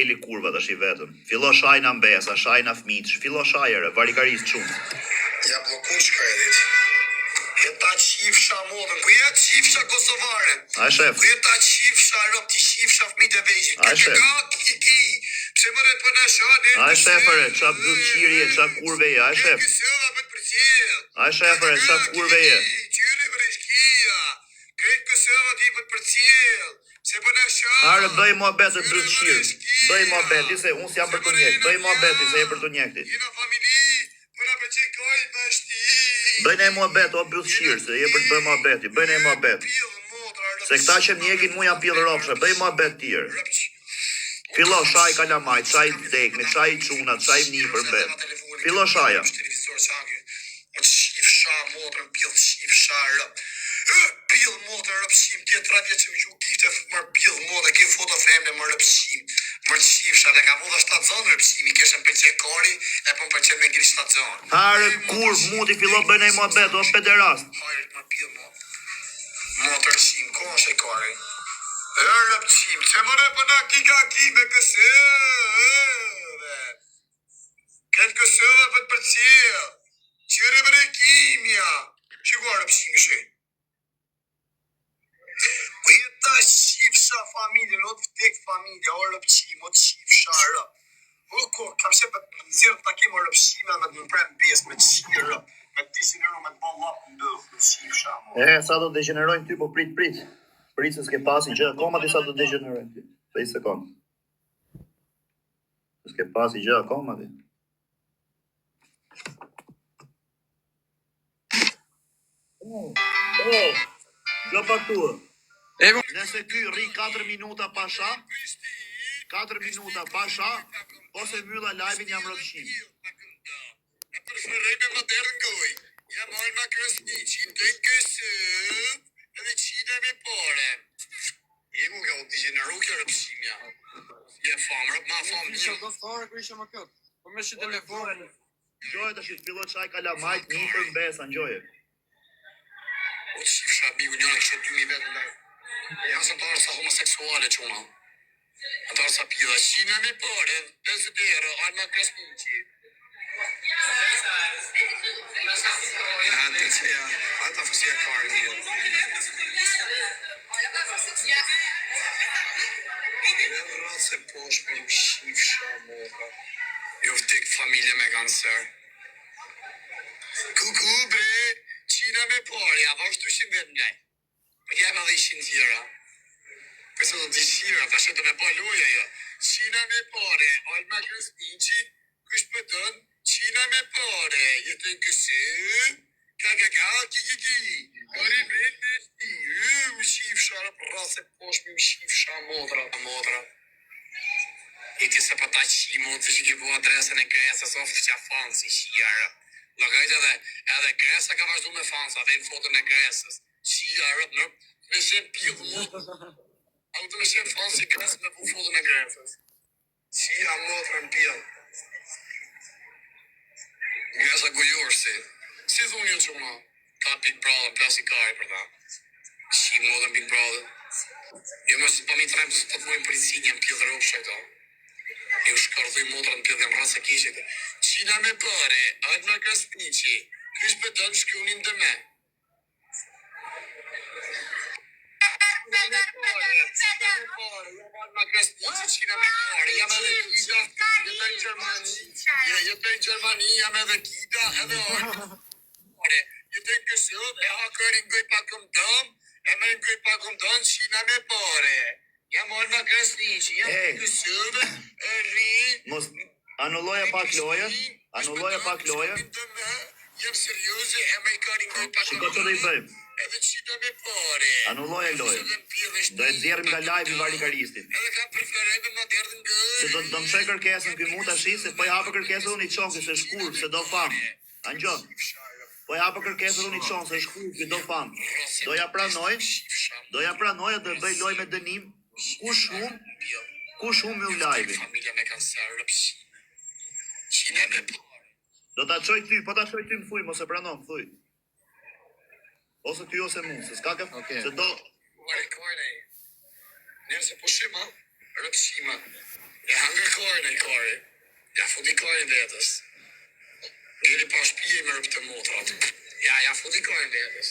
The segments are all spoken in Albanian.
ngeli kurva tash I vetëm. Fillo shajna mbesa, shajna fëmijë, fillo shajere, varikaris shumë. Ja bllokuar shkretit. Jeta qifsha modën, ku jetë qifsha kosovare? A shef. Ku jeta qifsha rop ti qifsha fëmijët e vegjël. A shef. Pse më re për në shonë? A shefere, qa bduqirje, qa kurve je, a shef. A shefere, qa kurve je. Are, bëj mua betë të bduqirë. Bëj mua beti se unë s'jam për të njekë. Bëj mua beti se je për të njekëti. Bëjnë e mua betë, o bduqirë, se je për të bëj mua beti. Bëjnë e mua betë. Se këta që mjekin mu jam pjellë ropshe. Bëj mua betë tjërë. Fillo shaj kalamajt, shaj dekme, shaj qunat, shaj nipër mbet. Fillo shaja. Pjell motor rëpshim, tjetë radje që më gju gifte mërë pjell motor, ke foto femne më rëpshim, mërë qifsha, dhe ka vodha 7 zonë rëpshimi, keshën për që kari, e për që me ngri 7 zonë. Hare, kur, muti fillo bëjnë e mua betë, o pederast. Hajrit më pjell motor rëpshim, ko është e kari? Rëpshim, që më re për në kika me kësë, këtë kësë dhe për të përcjell, që re për e kimja, që ku rëpshim shë? Jeta qifsha familje, not vdek familje, o rëpqim, o qifsha rëp. O ko, kam shepe të nëzirë të takim o rëpqime me të më prem bes, me qirë rëp, me të degeneru, me të bo lap në dëvë, në qifsha. Sa do degenerojnë ty, po prit. Prit se s'ke pasi gjë, akoma disa do degenerojnë ty. 5 sekundë. S'ke pasi gjë, akoma ty. Gjë pak tuë. Nëse ky rri 4 minuta pa sha, 4 minuta pa sha, ose mbylla live-in jam rëpshim. E preferoj me më derën goj. Jam marrë nga kresniqin, të i kësëp, edhe qita me pare. E mu ka u degeneru kjo rëpshimja. Je famë, rëp ma famë një. Isha dostare kër isha më këtë. Po me shi telefonin. Gjoje të shqit, fillot qaj kalamajt, një për mbesa, gjoje. O të shifsha bigu njëra kështë 2.000 vetë ndaj. E asë të arsa homoseksuale që una. Atë arsa pjida, qina me pare, 50 euro, alma kresniqi. Ja, të që ja, ata fësia karë një. Dhe rratë se posh për një shifsha moka. Jo vdik familje me kancer. Kuku bre, qina me pare, ja vazhdu 200 vetë njaj. Për jema dhe ishin tjera. Përse do t'i shira, ta shetë me paloja jo. Qina me pare, alma kresniqi, kush për dënë, qina me pare, jetën kësë, kaka, ki, kari vrejt me shti, më shifsha, për rase poshme më shifsha, modra. I ti se pëta qimo, të që ki bu adresën e Gresës, oftë që a fanë si shjarë. Lagajt edhe Gresa ka vazhdu me fanë, sa dhe në fotën e Gresës. Shjarë, me shem pjellë modë. A u të me shem fanë si Gresë me bu fotën e Gresës. Shia modra në pjellë. Gresa gujurë si thunë një që ma, ka Big Brother, plasikari për ta. Shi modën Big Brother. Jo më së pëmi të rejmë të të vojnë policinë jam pjellë rëpë shajta. Jo shkardhuj modra në pjellë jam rasa kishë. Qina me pare, ajtë në kresniqi, kysh për dëmë shkrunin dhe me. Qina me pare, qina me pare, jam edhe kita, jetë në Gjermani, jam edhe kita, edhe orë. Jetë në kësëv, e hakërin gëj pakëm dëmë, e me në gëj pakëm dëmë, qina me pare. Jam orë nga kresniqi, jam në kësëv, e rri. Anulloja pak lojën. Jam serioze, e me i karin gëj pakëm Shiko që dhe I bëjmë. edhe qita me pare. Anulloja lojën. Do e nxjerrim nga live I varikaristin. Edhe ka preferebe ma derdhën gëj. Se do të mshoj kërkesën ky mu tash se po I hapë kërkesën unë I çoki se shkur se do fam. Angjon. Po I hapë kërkesën unë I çon se shkur se do fam. Do ja pranoj dhe bëj lojë me dënim. Kush hum me live. Familja me kancer rëpsi. Qina me pare. Do ta çoj ty, po ta çoj ty më thuj, mos e pranon, thuj. Ose ty ose mu, se s'ka ka se do Rekorde. Njerëse pushima, rëpsima. Ja hangër karin e kari. Ja futi karin vetës. Ngeli pa shpije me rëpë të motrat. Ja futi karin vetës.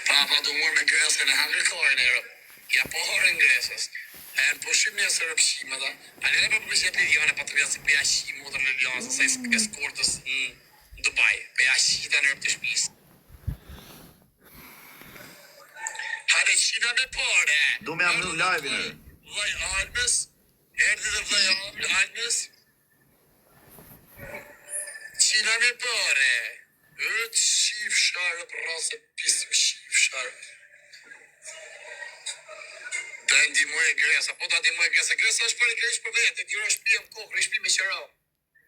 Papa du mor me gresën e hangër karin e rëpë. Ja po harën gresës. E në pushim një së rëpshime da. A në për përshjet Liliane pa të vjetë si përja shi motër në Liliane se eskortës në Dubai. Përja shi të në rëpë të shpisë. Hare qina me pare. Du me jam në live-in e. Vllai Almës, erdhi dhe vllai Almës. Qina me pare. Shif sharë për rase pisë shif sharë. Të ndihmoj Gresa, po ta ndihmoj Gresa. Gresa është për Gresa për vete, ti është shtëpi në kokë, shtëpi me qera.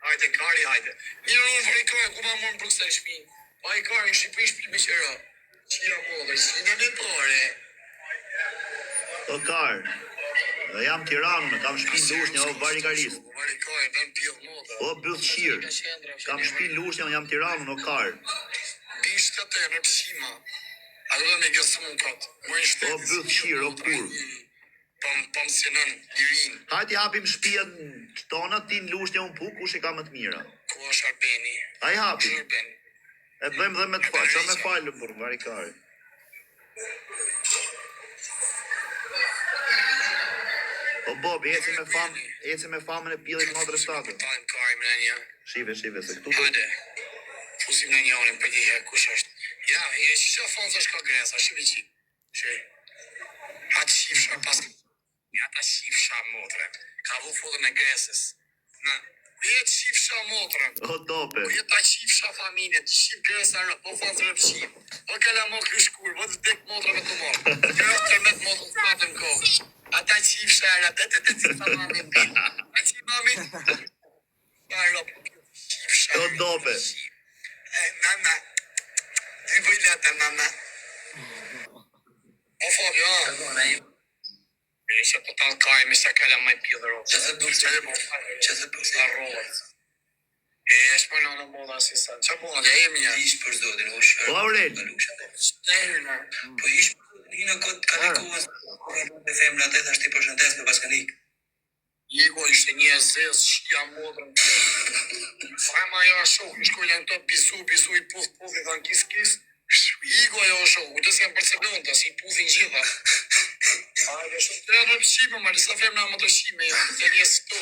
Hajde kari, hajde. Mirë unë vëri kari, ku ma morën për kësa shtëpi. Pa i kari, shtëpi me qera. Qina modë, qina me pare. O Kar, jam Tiranë, kam shtëpi Lushnjë, o Varikaris. Varikari, ben pjellë modë. O Byllshire, kam shtëpi Lushnjë, jam Tiranë, o Kar. Bishka të e në pëshima. A do me gësë mund pratë. O Byllshire, o Kur. Pam sinën, lirin. Hajti hapim shtëpian tona, ti në Lushnjë unë puk, kush e ka më të mira. Ku është Arbeni? A i hapim, Arbeni. e bëjmë dhe me të falë, që me falë, burë, Varikari. O Bob, eci me famën e pillit modrë statë. Talim kari me në një. Shive, se këtu të... Hajde. Fusim në njërin, për një herë, kush është? Ja, e shisha fonës është ka Gresa, shive qi. Shi. Hajtë shifsha pas... Ja ta shifsha motre. Ka vu fotën e Gresës. Në... Jetë shifsha motre. O tope. Po jetë ta shifsha familje, të shif Gresa rë, po fonës rëpshim. Po kalla mo kryshkur, po të dek motre me të morë. Kërë të met motre të patëm kohë. Ata shifsha rë, të fa mamin bil. A qi mamin... O tope. Nana. Ti bëjlata, nana. O Fabio. Isha po talë kaj me sa kalla maj pjellë ro. Që se bëjtë? Arrohet. E është për në moda si sa. Që bëjtë? Ja jemi një. Ishë për zotin, o shërë. Po Aurel. Ne hyrë. Po ishë për në këtë kalikohës. Në femra të edhe është i përshëndes me paskanik. Iko ishte një zes, shia modrën të. Fajma jo shokë, shkoj janë të bisu i puth, i thanë kis. Iko jo shokë, u të s'jam për sekonda, si i puthin gjitha. Ajde, shumë të rëpshime, ma disa femna më të shime janë, të njësë to.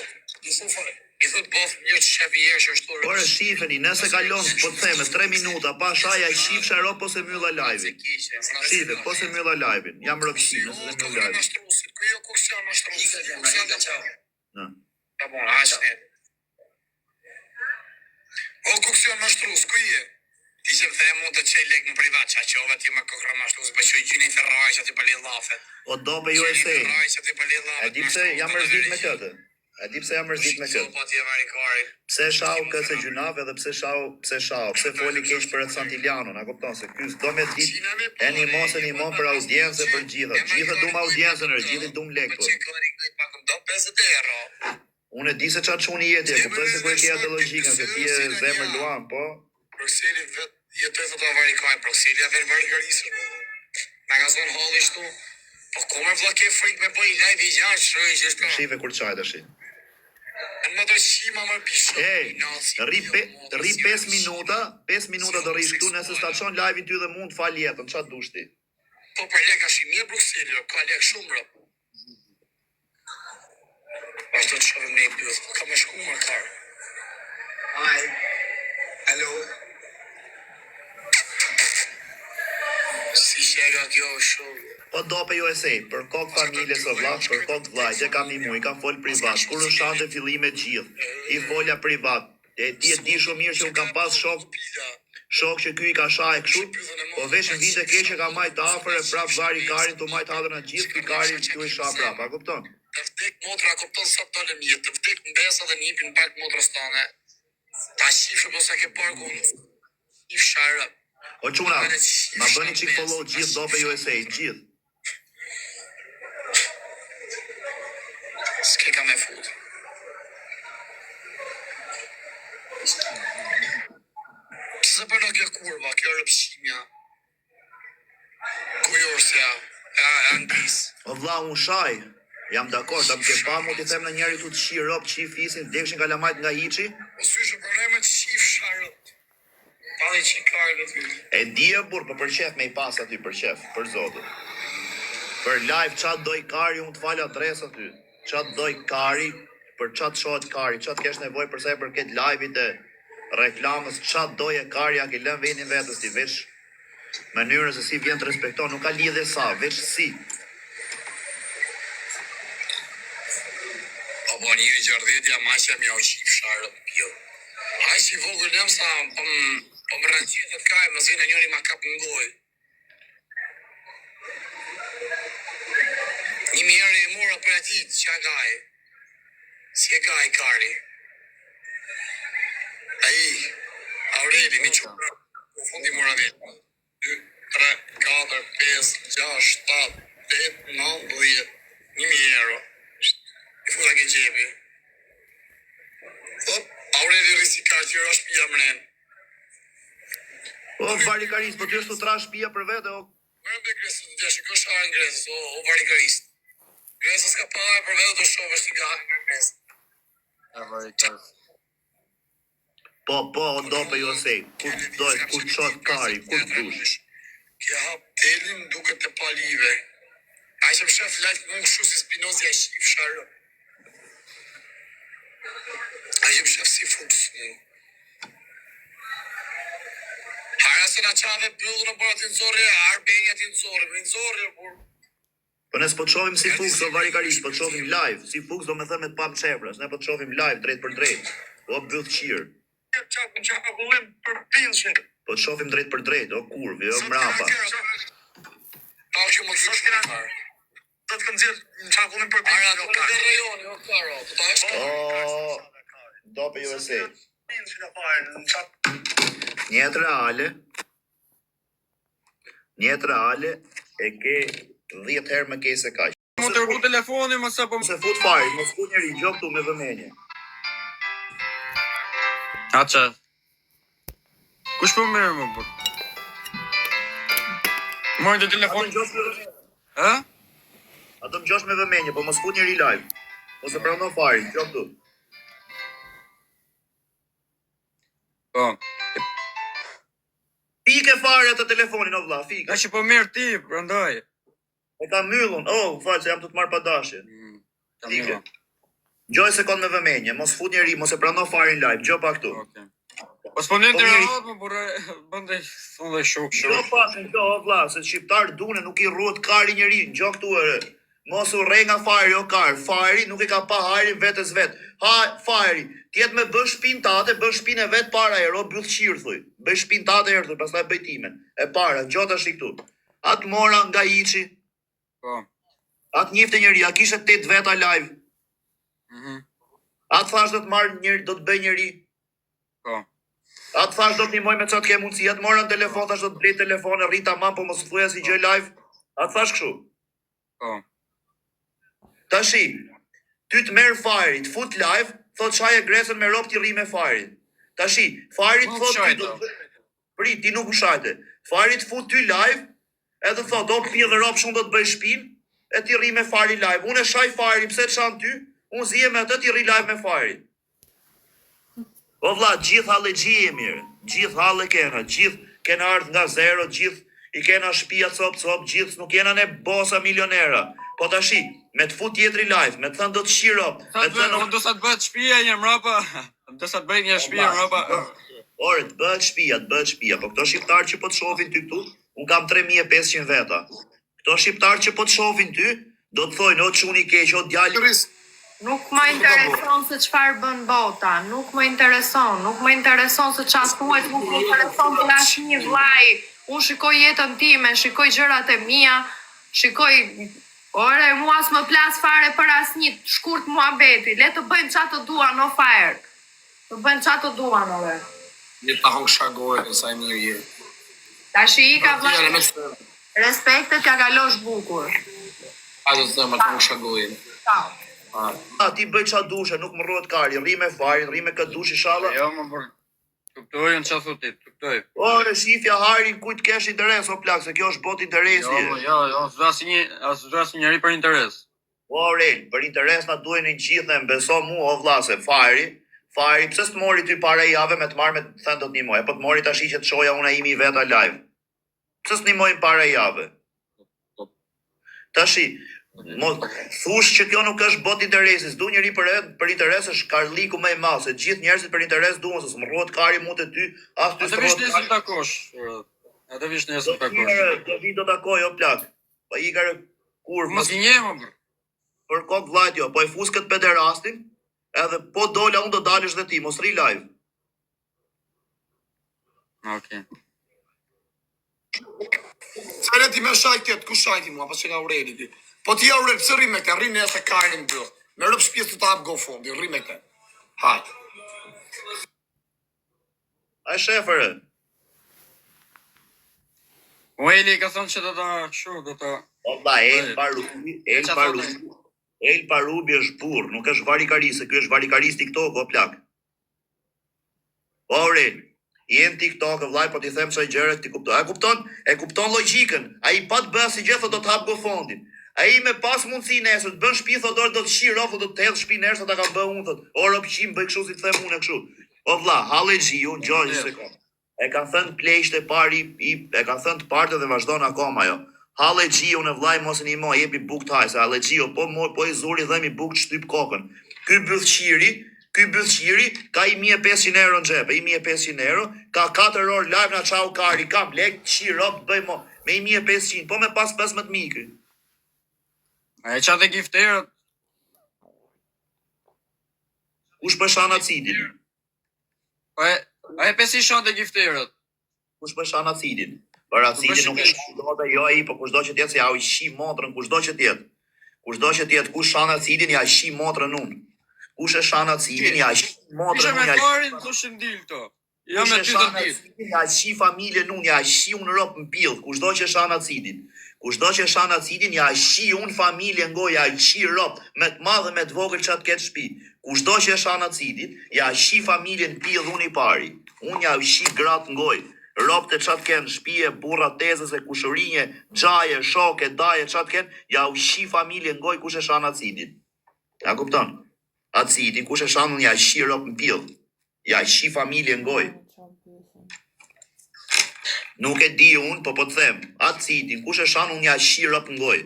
I thot bof një që shefi jeshë është të rëpshime. Ore shifeni, nëse kalon, po të theme, 3 minuta, pa shaja i shifsha ro, po se mylla live-in. Shife, po se mylla live-in, jam rëpshime, nëse se mylla live-in. Kujo kuksion më shtrusit, Në. Ta bon, ashtet. O kuksion më shtrus, ku je? Ti që më the mund të qej lek në privat qa qove ti më kokra më shtrus, bëjshoj gjyni ferraj që ti për li lafet. O dope USA. Ferraj që ti për li lafet. E di pse jam mërzit me këtë. Pse shau këtë gjunave dhe pse foli keq për Santiliano, na kupton se ky s'do me ditë e një mon për audiencë për gjitha. Gjithë dum audiencën, gjithë dum lek po. Unë e di se çfarë çuni jeti, e kuptoj se ku e ke atë logjikën, se ti e zemër luan, po. Bruxelli vet jetoj të Varikaj, Bruxelli vet Varikarisë. Na ka zonë halli shtu. Po komer vlla ke frikë me bëj live i gjatë shroj që është. Shive kur çaj tash. Në më të shima më pisho. Rri 5 minuta do rrish këtu nëse sta çon live-in ty dhe mund fal jetën, çfarë dush ti? Po për lek është i mirë Bruxelli, ka lek shumë rëp. Ashtë të shovëm ne i pjus, ka me shku më karë. Hi. Hello. Si shega kjo shumë. Po dope USA, për kokë familjes o vllaj, për kokë vllaj, që kam një i kam fol privat, kur u shante fillime gjithë, i folja privat, e ti e di shumë mirë që unë kam pas shok që ky i ka shaj kështu, po vesh në vite keqe ka majt të afër e prap vari karin të majt hadrën në gjithë, ky karin që i shah prap, a kupton? Të vdek motra, kupton sa të dalë mirë, të vdek në besa dhe njipin pak motrës tane, ta shifë po sa ke parku, i fsharë. O quna, ma bëni qik follow gjithë dope USA, gjithë. S'ke ka me fut. Pse për në kjo kurva, kjo rëpshimja? Kujorsja, e andis. O vlla unë shaj, Jam dakord, ta më ke pa mu t'i them në njeri tu të shi rob, qi fisin, dekshin kalamajt nga hiqi. Po s'është probleme të shif sharët. Pali që karë ty. E di e burr, po për qef me i pas aty, për qef, për zotin. Për live, qatë doj kari, unë të falë adres aty. Qatë doj kari, për qatë shohet kari, qatë kesh nevoj përsa e përket live-it e reklamës, qatë doj e kari, a ke lën vendin vetës ti, veç mënyrën se si vjen të respekton, nuk ka lidhe sa, veç si. Po një gjardhetja maqja mja u qif sharët pjo. Haj që i vogër lëm sa po më rëndqit të kaj, më zvina njëri ma kap në gojë. Një mjerë e mora për ati, qa gaj? Si e gaj kari? Aureli, mi qërë, në fundi mora vetë. 2, 3, 4, 5, 6, 7, 8, 9, 10, 1.000 euro. I futa ke gjepi. Thot, Aureli rrisi kartjera shpia mren. O, varikaris, po ty është të tra shpia për vete, o. Mërën dhe Gresë, të tja shikosh a në Gresë, o varikaris. Gresë s'ka pa për vete të shove shti nga në Gresë. Varikaris. Po, o do për jo sej, kur doj, kur qot kari, kur dush. Kja hap telin duke të palive. A që më shef lajtë më këshu si Spinozja shif sharë. A që më shef si fuks mu. Hara se na qave pëllë në bërë të nëzori, Arbenja të nëzori, por... Po ne s'po të shovim si fuks, o varikaris, po të shovim live. Si fuks do me thëmë e të pam qepras, ne po të shovim live, drejt për drejt. O, bëth qirë. Qa kullim për pilshin. Po të shovim drejt për drejt, o kurvi, o mrapa. Ta që më të shkina. Do të këmë gjithë në qa kullim për pilshin. Ara, të në rejoni, o karo. O, do për jo sej. Njetë reale, e ke 10 herë më ke se kaq. Më të rëgu telefoni, më sa po... Se fut fari, mos fut njeri gjok tu me vëmenje. Aqa? Kush po merë më bërë? Mojnë të telefon... Ha? Ato më gjosh me vëmenje, po mos fut njeri live. Mos e prano fari, gjok tu. Po. Fike fare atë telefonin, o vlla, fike. Ka që po merë ti, prandaj. E ka myllun, falë se jam të marr pa dashje. Ta Fike. mira. Gjoj sekond me vëmenje, mos fut njeri, mos e prano farin live, gjo pa këtu. Okej. Po s'po në Po, të njeri- rrët, më burë, bënde, thonë dhe shok. Gjo pasin këto, o vlla, se shqiptar dune nuk i rruhet kari njeri, gjo këtu e. Mos u rre nga fari, o kar, fari nuk i ka pa hajrin vetës vet. Fari, tjetë me bësh shpin tate, bësh shpin e vet para e ro byth qirë, thuj. Bësh shpin tate e rëthuj, pastaj bëjtimen. E para, gjota shi këtu. Atë mora nga iqi, Po. atë njifte njeri, a kishe 8 veta live. Atë thash do të marrë njëri, do të bëj njëri. Po. Atë thash do të nimoj me qatë ke mundësi. Atë mora në telefon, thash do të blej telefon, rrita ma, po mos thuja si gjë live. Atë thash kështu. Po. Tashi, ty të merë fari, të fut live, thot qaj e Gresën me rob t'i rri me fari. Tashi, fari të Nuk thot ty shajto. do të... Prit, ti nuk më shajte. Fari të fut ty live, edhe thot, do pi dhe rob shumë do të bëj shpin, e t'i rri me fari live. Unë e shaj fari, pse të shan ty, unë zije me atë t'i rri live me fari. O vlla, gjithë hallegji e mirë, gjithë halle kena, gjithë kena ardhë nga zero, gjithë i kena shtëpia cop, gjithë nuk jena ne bosa milionera. Po tashi, me të fut tjetri live, me të thënë do të shiro, me të thënë... Unë do sa të bëhet shpia një mrapa, do sa të bëhet një shpia mrapa. Ore, të bëhet shtëpia, po këto shqiptarë që po të shohin ty këtu, unë kam 3500 veta. Këto shqiptarë që po të shohin ty, do të thojnë, o çuni keq, o djali... Nuk më intereson se çfarë bën bota, nuk më intereson se çfarë thuhet, nuk më intereson për asnjë vllai. Unë shikoj jetën time, shikoj gjërat e mia, shikoj ore, mua s'më plas fare për asnjë shkurt muhabeti. Le të bëjnë çfarë të duan, no fire. Të bëjnë çfarë të duan, ore. Një ta hong shagojë, sa e mirë jetë. Tash i ka Tjene vllai. me të Respektet ka kalosh bukur. A do të thëmë të hong shagojë. Ti bëj qa dushe, nuk më rrohet kari, rri me farin, rri me këtë dush inshallah. Jo, më bërë. Kuptojnë që thotit, kuptoj. Ore, shifja harin, kujt kesh interes, o plak, se kjo është bot interesi. Jo, s'do asë njëri për interes. O Aurel, për interes na duhen një gjithë dhe beso mu o vlla se fajri, pse s'të mori ty para jave me të marrë me të thënë do të nimoj, po të mori tash që të shoja unë imi veta live. Pse s'nimojnë para jave? Tashi, thush që kjo nuk është bot interesi, s'du njëri për interes është karliku më i madh, se gjithë njerëzit për interes duan se s'mërrohet kari mu të ty, as ty Atë vish nesër takosh. Atë vish nesër takosh. Do vi do takoj o plak. Po i ka kur Mos i njeh më. për kokë vllajt jo, po e fus këtë pederastin, edhe po dola unë do dalësh dhe ti, mos rri live. Okej. Çfarë ti më shajtet, ku shajti mua, pas që nga Aureli ti. Po ti Aurel, pse rri me këtë? Rri nëse karin dy. Me rrop shtëpisë të hap GoFund, rri me këtë. Hajt. Ai shefere. Ueli ka thënë që do ta kështu, do ta Valla, El Parubi është burr, nuk është varikaris, se ky është varikaris TikTok o plak. O Aurel, jem TikTok, vllai, po ti them çaj gjëra ti kupton. E kupton logjikën. Ai pa të bëj si gjë thotë do të hap GoFundin. Ai me pas mundësi nesër të bën shtëpi thotë do të shih rrofu do të hedh shtëpi nesër ta ka bë unë thotë. O ropçim bëj kështu si të them unë kështu. O vlla, hallexhiu, ngjoj se ka. E kanë thënë pleqt e pari e kanë thënë të partë dhe vazhdon akoma ajo. Hallexhiu në vllai mos i mo, jepi bukë të haj, se hallexhiu po i zuri dhemi bukë shtyp kokën. Ky byllqiri ka 1500 euro në xhep, 1500 euro, ka 4 orë live na çau kari, kam lek, çirop bëj mo, me 1500, po me pas 15 mikë. e çatë gifterët. Kush për shan acidin? Ai pesi shante gifterët. Kush për shan acidin? Për acidin nuk e shkruaj jo ai, po kushdo që të jetë se ja u shi motrën, kushdo që të jetë. Kush shan acidin ja shi motrën unë. Kush e shan acidin ja shi motrën Isha me unë. karin thoshin dil këto. Jo me ty të ditë. Ja shi familjen unë, ja shi unë rop në pill, kushdo që shan acidin. Ja shi unë familjen ngoj, ja shi rop, me të madhe me të vogël çat ketë shtëpi. Kushdo që shan acidin, ja shi familjen pill unë i pari. Unë ja shi gratë ngoj. Ropë të qatë kënë, shpije, burra, tezës e kushërinje, gjaje, shoke, daje, qatë kënë, ja u shi familje ngoj kush e shanë acidin. Ja kupton? Acidin, kush e shanë unë ja shi ropë në pillë. Ja shi familje ngoj. Nuk e di unë, po të them, acidin, kush e shanë unë ja shi ropë ngoj.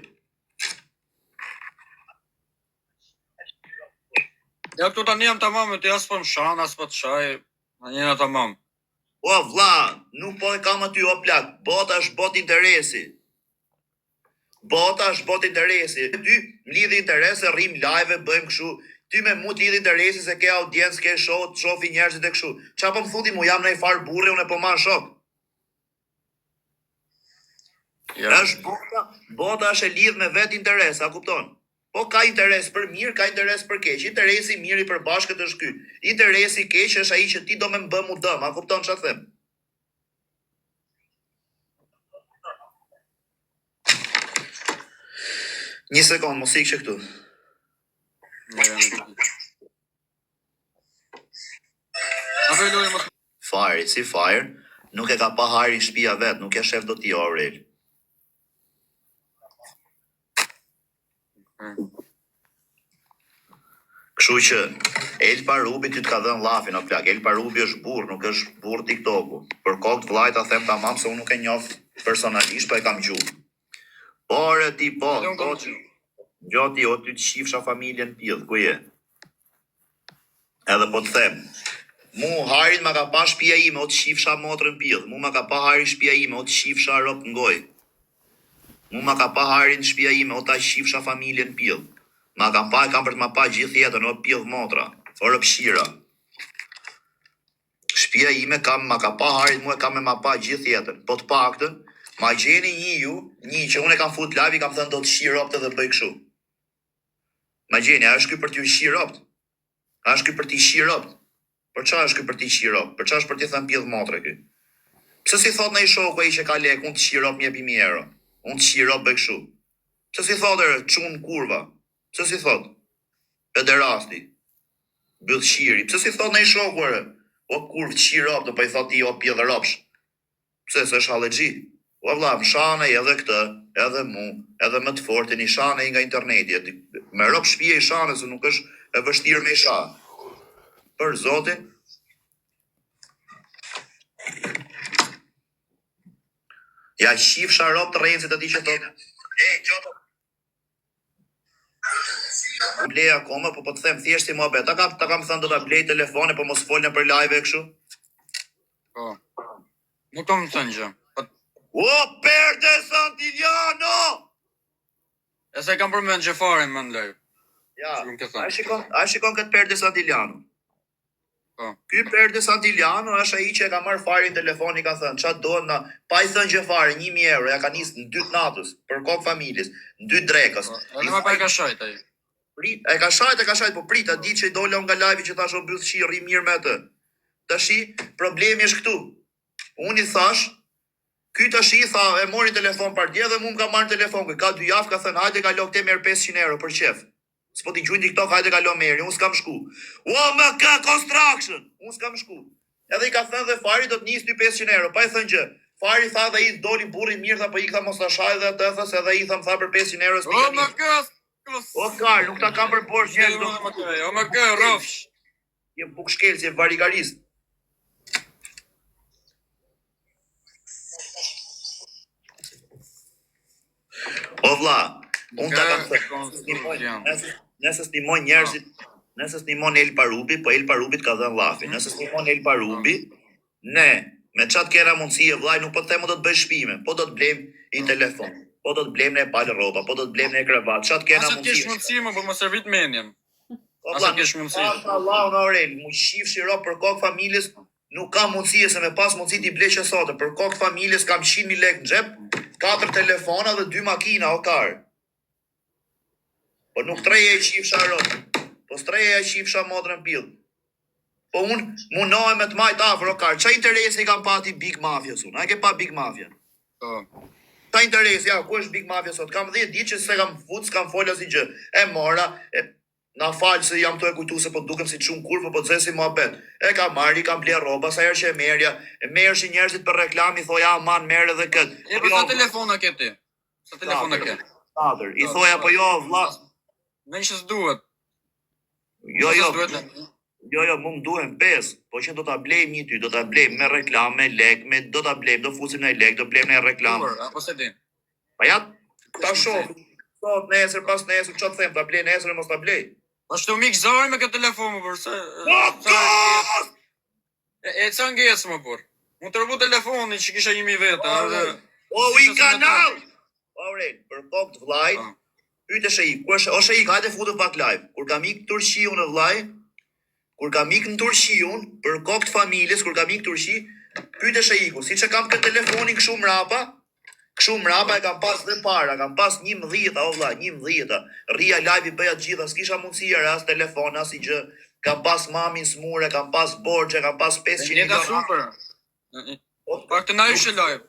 Ja këtu tani jam tamam, ti as po më shan, as po të shaj, na jena tamam. O vlla, nuk po e kam aty o plak, bota është bot interesi. Ty më lidhi interese, rrim live, bëjmë kështu. Ty me mu të lidhi interesi se ke audiencë, ke show, të shofi njerëzit e kështu. Qa po më thuti mu jam në i farë burre, unë e po man shok. Ja. Bota është e lidh me vet interes, a kupton? Po ka interes për mirë, ka interes për keq. Interesi mirë i përbashkët është ky. Interesi keq është ai që ti do më bë mu dëm, a kupton çfarë them? Një sekond, mos ikë këtu. Fire, si fire, nuk e ka pa hari shtëpia vet, nuk e shef do ti Aurel. Kështu që El Parubi ty të ka dhënë llafin o plak. El Parubi është burr, nuk është burr TikToku. Për kokë të vllajta them tamam se unë nuk e njoh personalisht, po e kam gjuhë. Por ti po. Gjoti o ty të shifsha familjen tillë, ku je? Edhe po të them. Mu harin ma ka pa shtëpia ime, o të shifsha motrën pill. Mu ma ka pa harin shtëpia ime, o të shifsha rop ngoj. Mu ma ka pa harin shtëpia ime, o ta shifsha familjen pill. Ma kam pa, kam për të ma pa gjithë jetën, o pill motra, o rëpshira. Shtëpia ime ma ka pa harin, mu e kam me ma pa gjithë jetën. Po të paktën, ma gjeni një që unë e kam fut live, i kam thënë do të shi roptë dhe bëj kështu. Ma gjeni, a është ky për t'ju shi roptë? A është ky për t'i shi roptë? Për qa është ky për t'i shi roptë? Për qa është për t'i thënë pill motre ky? Pse si thot në i shoku ai që ka lek, unë të shi roptë 1.000 euro? Unë të shi roptë bëj kështu. Pse si thot e çun kurva? Pse si thot? Pederasti. Byllqiri. Pse si thot në i shoku e? O kurv të shi roptë, po i thot ti o pjell dhe ropsh. Pse, se është hallexhi? O vlla, më shanej edhe këtë, edhe mu, edhe më të fortin i shanej nga interneti. Me rob shtëpia i shanej se nuk është e vështirë me i sha. Për zotin. Ja shifsha rob të rrencit aty që thotë. Gjota. Blej akoma, po të them thjesht si mohabet. Ta kam thënë do ta blej telefone, po mos folën për live e kështu. Po. Nuk kam thënë gjë. O, Perde Santiliano! E se kam përmend gjë fare më në live. Ja, Nuk e thënë. a shikon këtë Perde Santiliano. Po. Ky Perde Santiliano është ai që e ka marrë farin telefoni, ka thënë, çfarë do na, pa i thënë gjë fare, 1000 euro, ja ka nisë në 2 natës për kokë familjes, në 2 drekës. Edhe më pa e ka shajt ai. E ka shajt, po prit, a di që i dola nga live që tash o mbyll shi rri mirë me atë. Tashi, problemi është këtu. Unë i thash, ky tashi tha, e mori telefon par dje dhe mu më ka marrë telefon, ka 2 javë, ka thënë, hajde kalo këte merr 500 euro për qef. S'po t'i gjujnë TikTok, hajde kalo merri, unë s'kam shku. O, më ka construction, unë s'kam shku. Edhe i ka thënë dhe Fari do të nisë ty 500 euro, pa i thënë gjë. Fari tha dhe i doli burri mirë, tha, po i tha mos ta shaj dhe atë thës, edhe i tha për 500 euro s'pi O ka më nisë. kës. O, Karl, nuk ta kam për borç njerëz, O më kë, rofsh. je bukshkelës, je varigarist. O vlla, unë ta kam thënë. Nëse stimon njerëzit, nëse stimon El Parubi, po El Parubit ka dhënë llafi. Nëse stimon El Parubi, ne me çat kena mundësi e vllai, nuk po të them do të bëj shpime, po do të blem i telefon, po do të blem ne palë rroba, po do të blem ne kravat. Çat kena Asa mundësi. kesh mundësi më për më servit menjen. O Asa vlla, kesh mundësi. Allahu në Aurel, mu shifshi ro për kokë familjes, nuk kam mundësi se me pas mundësi t'i bleqë sot. Për kokë familjes kam 100.000 lekë në xhep, 4 telefona dhe 2 makina o kar. Po nuk treje e qifsha ro. Po streje e qifsha modrën pill. Po unë munohem me të majt afër o kar. Çfarë interesi kam pati Big Mafia unë? A ke pa Big Mafia? Po. Ta interesi, ja, ku është Big Mafia sot? Kam 10 ditë që se kam fut, s'kam fol asnjë gjë. E mora, na fal se jam të e kujtu se po dukem si çun kurvë, po të zesi muhabet. E kam marrë, kam ble rroba, sa herë që e merja, e merrshin njerëzit për reklam, i thoja aman merr edhe kët. E po sa telefona ke ti? Sa telefona ke? Father, i thoja po jo vlla. Në që s'duhet. Jo, mu më duhen 5, po që do ta blejmë një ty, do ta blejmë me reklam, me lek, do ta blejmë, do fusim në lek, do blejmë në reklam. Apo se din. Pa ja, ta shoh. Sot nesër, pas nesër, çfarë them, ta blej nesër mos ta blej. Po shtu mik zari me këtë telefon më për se. E ca ngjes më për. Mu të rëbu telefonin që kisha 1000 veta. O, i kanal! Ore, për kokë të vllaj, pyte Sheik, ku është, o Sheik, hajde futu pak live. Kur kam ik Turqi unë vllaj, kur kam ik në Turqi unë, për kokë të familjes, kur kam ik Turqi, pyte Sheiku, siç e kam këtë telefonin kështu mrapa e kam pas dhe para, kam pas 11, o vllaj, 11. Rria live i bëja të gjitha, s'kisha mundësi as telefon, as i gjë. Kam pas mamin smure, kam pas borxhe, kam pas 500 Jeta super. Pak të na ishe live.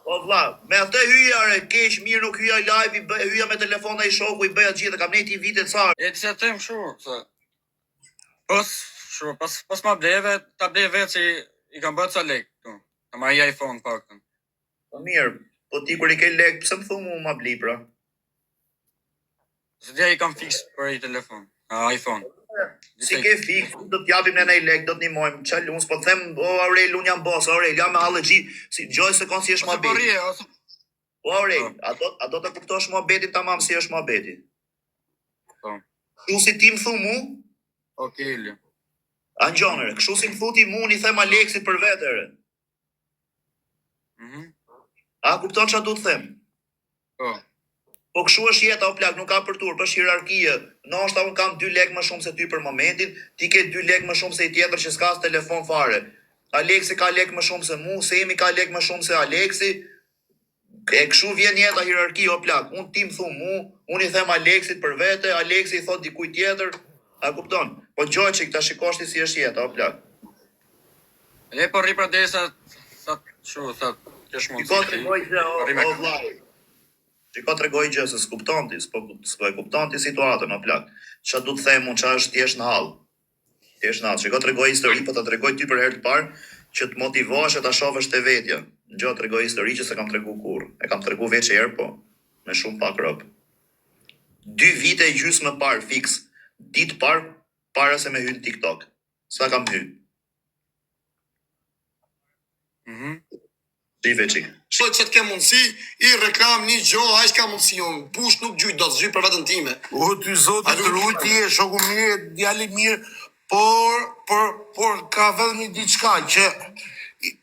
O vlla, me atë hyja re keq, mirë nuk hyja live, hyja me telefona i shoku, i bëja të gjitha, kam nejti vite car. E të se them shu, se. Pas ma bleve, ta bleve që i kam bërë ca lek, tu. Ta marrë i iPhone paktën. Po mirë, po ti kur i ke lek, pse më thumu ma bli pra? Se dia i kam fix për i telefon, iPhone. Si ke fik, do t'japim në nej lek, do t'nimojmë, qëllë, unë s'po them, o Aurel, unë jam boss, Aurel, jam me allergji, si gjoj se kon si është ma beti. O Aurel, a do të kuptosh ma beti tamam si është ma beti? Kështu si ti më thu mu? Okej, li. Angjonere, kështu si më thuti mu, një them Aleksit për vetere. A kupton që a du të them? Po kështu është jeta o plak, nuk ka për tur, për hierarkie. Ndoshta unë kam 2 lekë më shumë se ty për momentin, ti ke 2 lekë më shumë se i tjetër që s'ka telefon fare. Aleksi ka lekë më shumë se mu, Semi ka lekë më shumë se Aleksi. E kështu vjen jeta hierarkie o plak. Unë ti më thu mu, unë i them Aleksit për vete, Aleksi i thot dikujt tjetër. A kupton? Po gjoj që këta shikoshti si është jeta o plak. E po rri pra derisa sa kesh mundësi. Shiko tregoj gjë o vllai. Shiko tregoj gjë se s'kupton ti, s'po e kupton ti situatën o plak. Ç'a du të them unë, ç'a është thjesht në hall. Thjesht në hall. Shiko tregoj histori, po ta tregoj ty për herë të parë që të motivohesh e ta shohësh te vetja. Në gjatë tregoj histori që se kam tregu kur. E kam tregu veç herë, po me shumë pak rob. 2 vite e gjysmë më parë fix. Ditë parë para se me hyn TikTok. Sa kam hyn. Si veçik. Shoj që të ke mundësi, i reklam një gjo, a i s'ka mundësi unë. Bush nuk gjujt, do të zhyj për vetën time. O, ty zotë, të ruti e shoku mirë, djali mirë, por ka vedhë një diçka që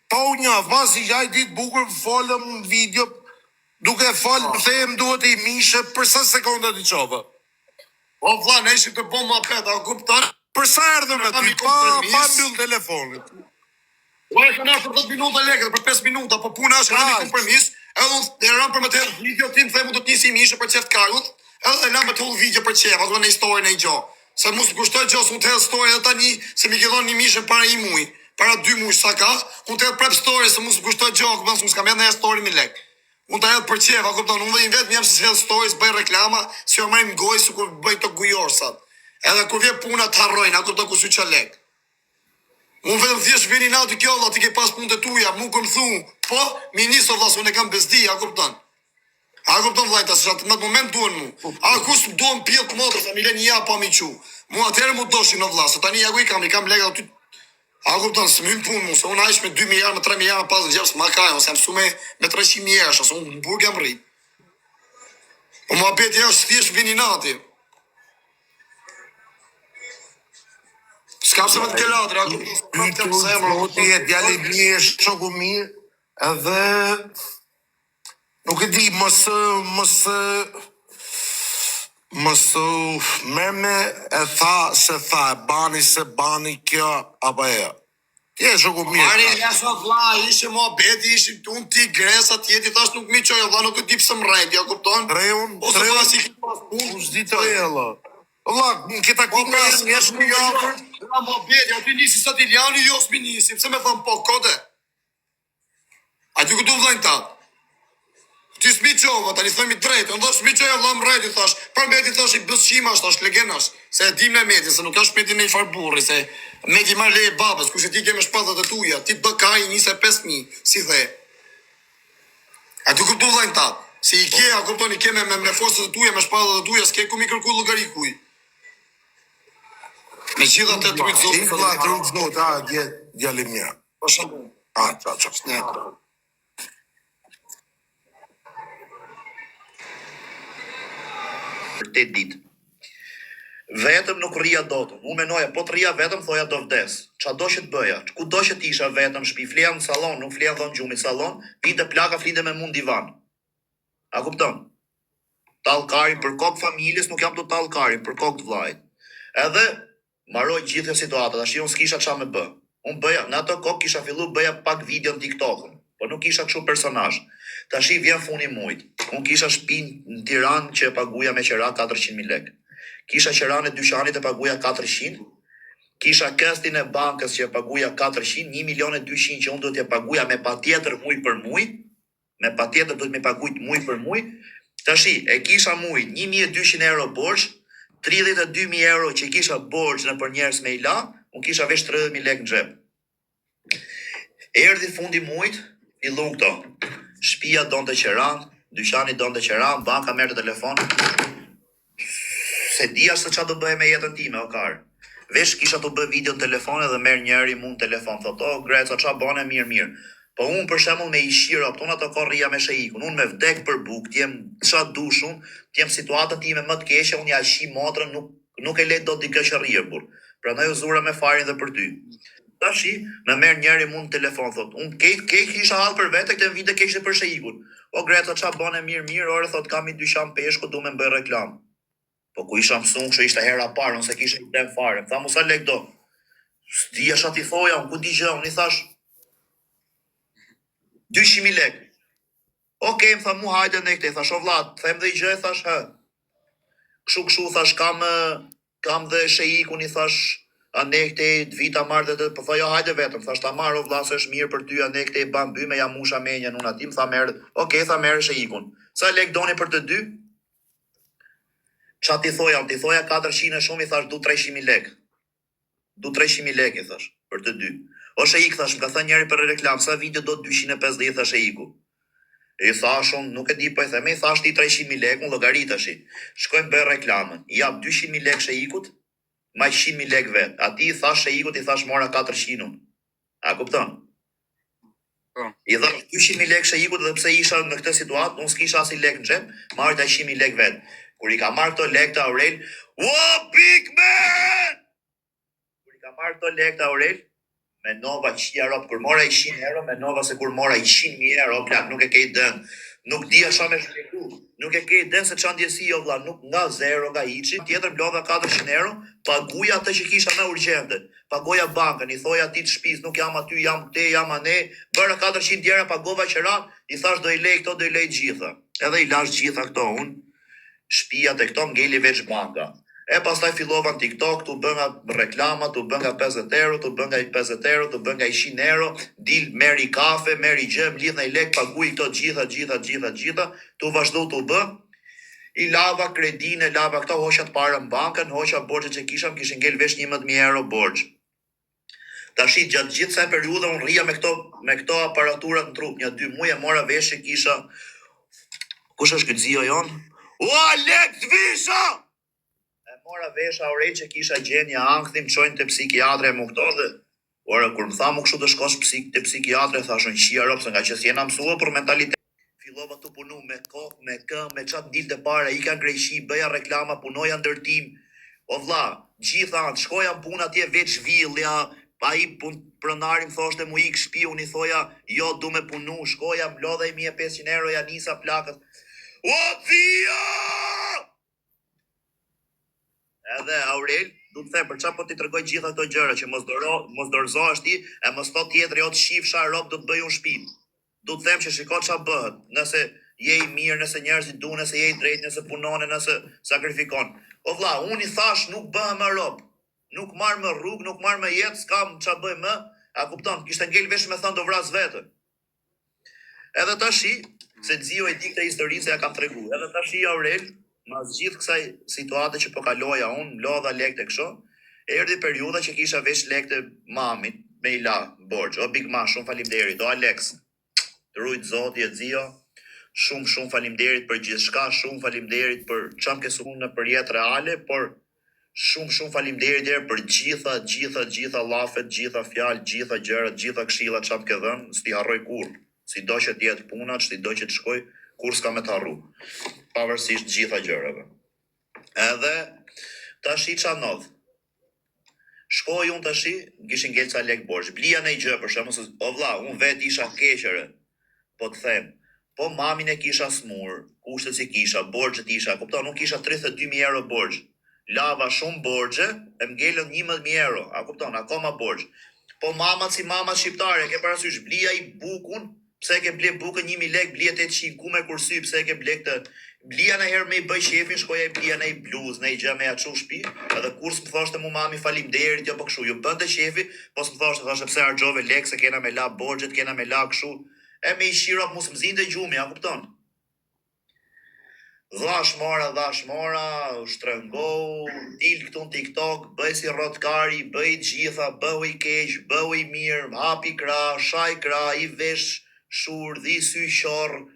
pa u një avas i gjaj ditë bukur folëm në video, duke falë për them duhet i mishe, për sa sekonda t'i qove? O, vla, ne ishim të bo ma peta, a kupton? Për sa erdhe me ty, pa mbyll telefonit. O, e këna për 10 minuta lekët, për 5 minuta, po puna është edhe një kompromis, edhe unë e rëmë për më të hedhë video tim, themu do t'nisi mishe për qeft karut, edhe e lamë të hullë video për qef, ato në historinë e gjo. Se mu së kushtoj gjo, se unë të hedhë story edhe tani, se mi këdhon një mishe para i muj, para 2 muj sa ka, unë të hedhë prep story, se mu së kushtoj gjo, këpëton, se mu s'kam hedhë në hedhë story mi lek. Unë të hedhë për qef, këpëton, unë dhe i vetë mi jam se hedhë stories, bëj reklama, si o marim goj, su kur bëj të gujorsat. Edhe kur vje puna të harrojnë, këpëton ku su që lek. Unë vetëm thjesht vini natë kjo valla, ti ke pas punë të tuja, mu këm thunë, po, ministro valla, se unë e kam bezdi, a kupton? A kupton vllajta, se në atë moment duen mu. A kus duen pjellë të motë, familje një ja pa mi qu. Mu atëherë mu doshin në vlla, se tani ja ku i kam lega aty. A kupton, se më punë mu, se unë aish me 2 miliard, me 3 miliard, pas në gjepë, se ma kaj, se jam su me 300.000 euro, se unë në burg jam rrit. Po mu apet është thjesht vini natë. S'kam se me të kelatër, a kupton, Ti e djali mirë, shoku mirë, edhe nuk e di, mësë mërme e tha, se bani kjo, apo e. Ti e shoku mirë. Mari, jasë vla, ishe mua beti, ishim të unë ti gresa tjeti, thash nuk mi qoj, vla nuk e di pëse më rejti, a kupton? Treun, Ose vla si ki pas punë, u zdi të e, la. Vla, në këta po kime pres, jesh një jafër. Vla mua beti, aty nisi sa t'Iliani, jo s'mi nisi, pëse me thëmë po, kode? A ty këtu vlajnë ta? Ti s'mi qova, tani thëmi drejtë, në thash s'mi qoja vla më rejti, thash, për meti thash i bësqimash, thash, legenash, se e dim në meti, se nuk është meti në i farburri, se meti marrë leje babës, ku që ti keme shpatat e tuja, ti të bëka i 25.000, si the. A ty këtu vlajnë ta? Si i ke, a kupton, i ke me forcët e tuja, me shpatat e tuja, s'ke ku mi kërku llogari kuj. Me gjitha të trujtë zotë. Si vla, trujtë zotë, djali mirë. Po shumë. Qa. Për 8 ditë. Vetëm nuk rria dotën. Unë menoja, po të rria vetëm, thoja do vdes. Qa do që të bëja? Ku do që t'isha vetëm, shpi fleja në salon, nuk fleja dhënë gjumi salon, vinte plaka flinde me mund divan. A kupton? Tallkari për kokë familjes, nuk jam të tallkari, për kokë të vllajt. Edhe maroj gjithë situatat, tash unë s'kisha qa me bë. Unë bëja, në ato kokë kisha fillu bëja pak video në TikTok-ën, po nuk kisha kështu personazh. Tash i vjen funi mujt. Unë kisha shtëpinë në Tiranë që e paguja me qira 400.000 lekë. Kisha qiranë e dyqanit e paguja 400, kisha këstin e bankës që e paguja 400, 1.200.000 që unë do t'ja paguja me patjetër muj për muj, me patjetër do t'me pagujt muj për muj. Tashi, e kisha muj 1.200 euro borç, 32.000 euro që kisha borç në për njerës me ila, unë kisha vesh 30.000 lekë në xhep. Erdhi fundi mujt, fillu këto. Shtëpia donte qeran, dyqani donte qeran, banka merrte telefon. Se dia se çfarë do bëj me jetën time, o kar. Vesh kisha të bëj video në telefon edhe merr njëri mund telefon, thotë, "O Greca, çfarë bën mirë." Po unë për shembull me ishira, këtu ato korria me shejikun, unë me vdek për buk, t'jem çfarë dushun, t'jem situatën time më të keqe, unë ja shi motrën, nuk e le dot di që rrie burr. Prandaj u zura me farin dhe për ty. Tashi, me merr njëri mund telefon, thotë, unë ke kisha hall për vete, këtë vite keqe për shejikun. O Greca, çfarë bën mirë, ore thotë kam i dyqan peshku, du me bëj reklam. Po ku isha mësuar, kështu ishte hera parë, ose kisha i dem fare. Më tha, mos sa lek do. S'dija shati thoja, unë ku di gjë, unë i thash 200.000 lekë. Okej, më tha, mu hajde në këte, thash, o vlat, them dhe i gjë, thash, kështu, thash, kam dhe shejikun, i thash, anekte, vita marrë dhe, po tha, jo, hajde vetëm, thash, ta marrë, o vlat, se është mirë për ty, anekte, ban dy, me jam musha me një, unë atim, tha, merë, okej, tha, merë shejikun. Sa lek doni për të dy? Qa ti thoja 400 e shumë, i thash, du 300.000 lekë. Du 300.000 lekë, i thash, për të dy. O Sheik, thash, më ka thënë njëri për reklam, sa video do 250, thash Sheiku. I thash unë, nuk e di po e them, i thash ti 300.000 lekë, unë llogarit tash. Shkojmë bëj reklamën. Jap 200.000 lekë Sheikut, ma 100.000 lekë vet. Ati i thash Sheikut, i thash mora 400 unë. A kupton? Po. I thash 200.000 lekë Sheikut dhe pse isha në këtë situatë, unë s'kisha as i lekë në xhep, marrë 100.000 lekë vet. Kur i ka marrë këto lekë të Aurel, "Whoa, big man!" Kur i ka marrë këto lekë të Aurel, me nova 100 euro, kur mora 100 euro, me nova se kur mora 100.000 euro, plak, nuk e ke dën. Nuk dia sa me shpjegu. Nuk e ke dën se çan ndjesi jo vlla, nuk nga zero, nga hiçi. Tjetër blodha 400 euro, paguja atë që kisha më urgjente. Pagoja bankën, i thoja atit shtëpis, nuk jam aty, jam te, jam ane. Bëra 400 tjera, pagova qera, i thash do i lej këto, do i lej gjitha. Edhe i lash gjitha këto unë. Shtëpia te këto ngeli veç banka. E pastaj fillova në TikTok, tu bënga reklama, tu bënga 50 euro, tu bënga 50 euro, tu bënga 100 euro, dil meri kafe, meri gjëm, lidh në lek, paguj këto gjitha, tu vazhdo tu bë. I lava kredin, e lava këto, hoqa të parë në bankën, hoqa borxhet që kisha, më kishin ngel veç 11.000 euro borxh. Tashi gjatë gjithë kësaj periudhe unë rria me këto aparaturat në trup, një 2 muaj e mora vesh që kisha. Kush është ky zio jon? O Alex Visha! E mora vesh Aurel që kisha gjenja ankthim, çojnë te psikiatre më këto dhe ora kur më tha më kështu të shkosh te psikiatre, thashun qia rob se nga që s'jena mësua për mentalitet. Fillova të punu me kokë, me kë, me çat dilte para, ika në Greqi, bëja reklama, punoja ndërtim. O vlla, gjitha anë, shkoja në punë atje veç villja, pa i pronari më thoshte mu ik shtëpi, unë i thoja, jo du me punu, shkoja, më lodha i 1500 euro, ja nisa plakët. O dhia! Edhe Aurel, du të them, për çfarë po ti tregoj gjitha këto gjëra që mos dorëzohesh ti, e mos thot tjetri o të shifsha rob do të bëj unë shtëpi. Du të them që shiko çfarë bëhet, nëse je i mirë, nëse njerëzit duan, nëse je i drejtë, nëse punon, nëse sakrifikon. O vlla, unë i thash nuk bëhem më rob. Nuk marr më rrugë, nuk marr më jetë, s'kam ç'a bëj më. A kupton? Kishte ngel vesh me thënë do vras vetën. Edhe tashi, se Xio e di këtë histori se ja kam tregu. Edhe tashi Aurel, mas gjithë kësaj situate që po kaloja unë, lodha lekë e kështu, erdhi periudha që kisha vesh lekë të mamit me i la borxh. O Big Ma, shumë faleminderit. O Alex, të rujt Zoti e Xio, shumë faleminderit për gjithçka, shumë faleminderit për çam ke sunë në përjet reale, por shumë faleminderit deri për gjitha llafet, gjitha fjalë, gjitha gjërat, gjitha këshillat çam ke dhënë, s'ti harroj kurrë. Sido që të jetë puna, sido që të shkoj, kur s'ka me të harru. Pavarësisht gjitha gjërave. Edhe tashi ç'a ndodh. Shkoj unë tashi, kishin ngel ca lek borxh. Blija në gjë për shkakun se o vlla, unë vet isha keqëre. Po të them, po mamin e kisha smur, kushtet si kisha, borxhet isha, kupton, unë kisha 32.000 euro borxh. Lava shumë borxhe, e më ngelën 11.000 euro, a kupton, akoma borxh. Po mama si mama shqiptare, ke parasysh blija i bukun, pse ke ble bukën 1.000 lekë, blija 800 ku me kursy, pse ke ble këtë. Blija në herë me i bëj shefin, shkoja i blija në i bluz, në i gjë me ja çu shtëpi, edhe kurs më thoshte mu mami faleminderit, jo po kështu, ju bënte shefi, po s'më thoshte pse harxove lekë, se kena me la borxhet, kena me la kështu. E me i shiro mos më zinte gjumi, a kupton? Dhash mora, shtrëngohu, dil këtu në TikTok, bëj si rotkari, bëj gjitha, bëhu i keq, bëhu i mirë, hapi krah, shaj krah, i vesh shur, dhi sy qorr,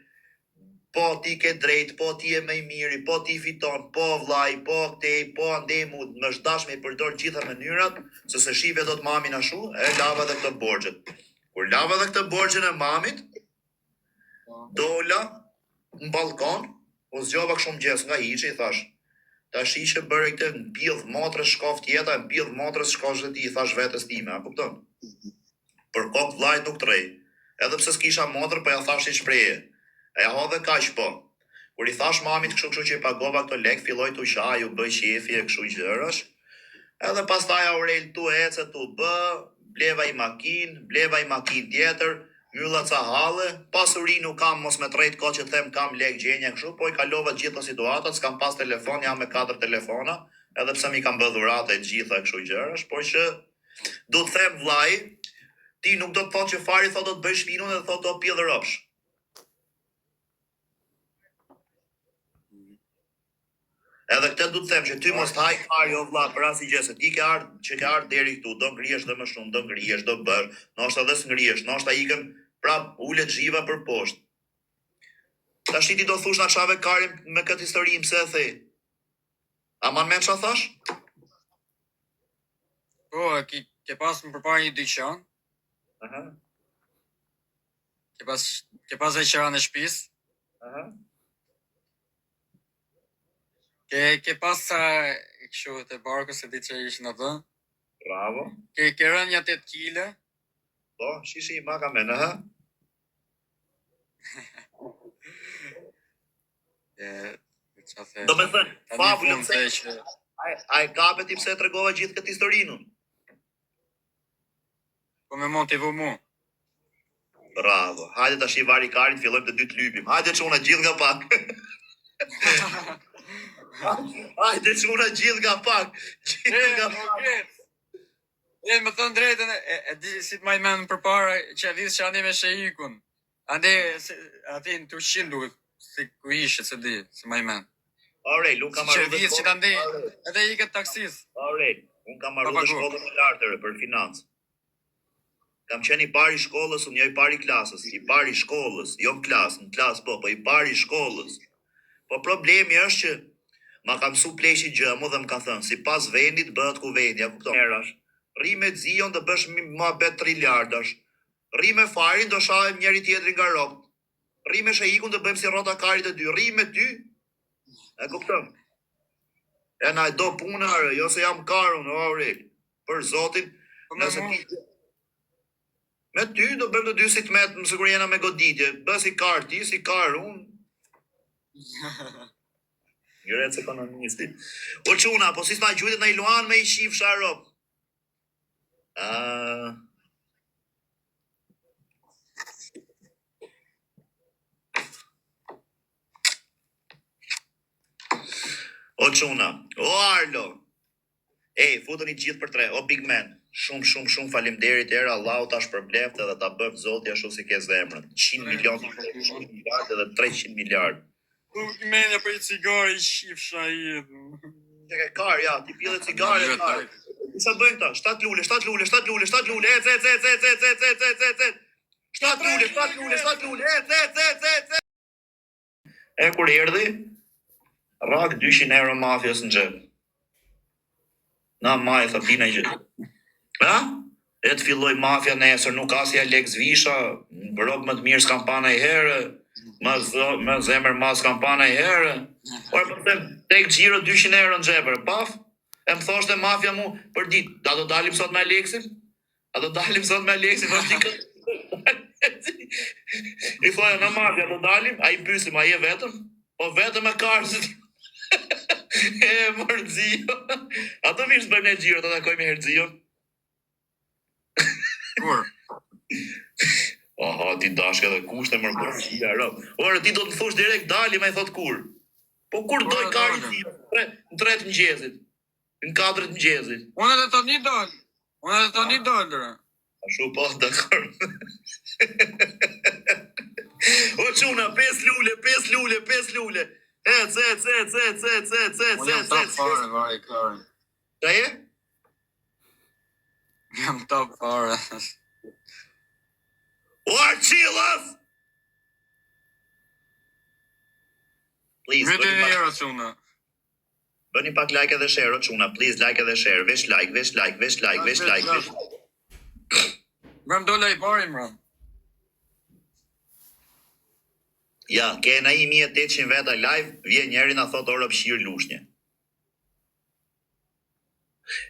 po ti ke drejt, po ti e më i miri, po ti fiton, po vllai, po këtej, po andemu, më shdash me i përdor gjitha mënyrat, se shive do të mamin ashtu, e lava dhe këtë borxhet. Kur lava dhe këtë borxhen e mamit, dola në balkon, unë zgjova kështu mëngjes nga hiçi, i thash, tashi që bëre këtë mbjellë motrës shkoft jeta, mbjellë motrës shkosh dhe ti, i thash vetes time, a kupton? Për kokë vllajt nuk trej. Edhe pse s'kisha motër, po ja thash i shpreje. E ja hodhe kaq po. Kur i thash mamit kështu që i pagova këto lek, filloi të qaj, u bëj shefi e kështu gjërash. Edhe pastaj Aurel tu ece tu bë, bleva i makinë tjetër, mylla ca halle, pasuri nuk kam mos me trejt ko që them kam lek gjenja kështu, po i kalova gjitha situatat, s'kam pas telefon, jam me 4 telefona, edhe pse mi kam bë dhurata e gjitha kështu gjërash, por që do të them vllai, ti nuk do të thotë që fari thotë do të bëj shpinun dhe thotë do pjell ropsh. Edhe këtë du të them që ty mos haj kari o vlla për asnjë gjë se ti ke ardhur që ke ardhur deri këtu, do ngrihesh dhe më shumë, do ngrihesh, do bësh, ndoshta edhe s'ngrihesh, ndoshta ikën prap ulet zhiva për poshtë. Tash ti do thush na çave karin me këtë histori pse e the? A man men çfarë thash? Po, ke pas më përpara një dyqan, Aha. ke pas e qera në shtëpis, Aha. ke pas sa kështu të barku se di që ishin atë, Bravo. ke rënë një 8 kile, Po, shishi i maka men, aha. qa the, Do me thënë, fabulën se që ai kapet ti pse tregova gjithë këtë historinë. po me motivu mu. Bravo. Hajde tash i vari karin, fillojmë të dytë lypim. Hajde çuna gjithë nga pak. Hajde çuna gjithë nga pak. Gjithë nga pak. Më thënë drejtën, e di si të majtë menë për para që e vidhë që andi me shejikun. Andi, ati në 300 duke, si ku ishe, se di, si majtë menë. Ore, nuk kam Që marrë vidhë që të andi, edhe i këtë taksis. Ore, un kam marrë dhe shkollën e lartëre për financë. Kam qenë i pari shkollës, unë jo i pari klasës, i pari shkollës, jo në klasë po i pari shkollës. Po problemi është që ma kam su pleshi gjë, mu dhe më ka thënë, si pas vendit bëhet ku vendi, ja kupton. Erash, ri me zion të bësh ma bet triljardash, ri me farin do shahem njëri tjetrin nga rokt, ri me shejikun të bëjmë si rrota karit e dy, ri me ty, e kupton. E na do punare, jo se jam karun, ore, për zotin, nëse ti... Me ty do bëjmë të dy si të metë, më sigur jena me goditje. Bë si kar ti, si kar unë. Një rec ekonomisti. O quna, po si s'ma gjujtet në i luan me i shif sharop. O quna, o Arlo. Ej, futën i gjithë për tre, o big man. Shumë faleminderit era, Allahu tash përbleft edhe ta bëf Zoti ashtu si ke zemrën. 100 milion, 100 miliard edhe 300 miliard. Nuk menja për i cigare i shifsha i edhe. Që ke kar, ja, ti pille cigare, kar. Sa bëjnë ta? 7 lule, 7 lule, 7 lule, 7 lule, ec. 7 lule, ec. E kur erdhi, rak 200 euro mafjas në xhep. Na maj, tha pina i gjithë. Ha? E të filloj mafja nesër, nuk ka si Alex Visha, rob më të mirë s'kam pa i herë, më zemër ma s'kam pa i herë. Por për them, tek gjiro 200 euro në xhepër, paf, e më thoshte mafja mu për ditë, a do dalim sot me Alexin? Vazhdi këtë. I thoja në mafja do dalim, a i pysim, a je vetëm? Po vetëm e karësit. E mërzio. Ato mirë s'bërne gjiro, të takoj me Herxio. Kur? Aha, ti dashka dhe kushte mërë rob. Ore, ti do të thosh direkt dalim, a i thot kur. Po kur doj kari ti, në 3 mëngjesit, në 4 mëngjesit. Unë edhe të një dollë. Ashu po, dakor. O quna, 5 lule. Ec. Unë jam top fare, vaj, kare. Qa je? Jam top fare. O Arqilas! Please, bëni pak like edhe share, o quna, please, like edhe share, vesh like. Mram dolla i pari, mram. Ja, kena 1800 veta live, vjen njeri na thot orë pëshirë lushnje.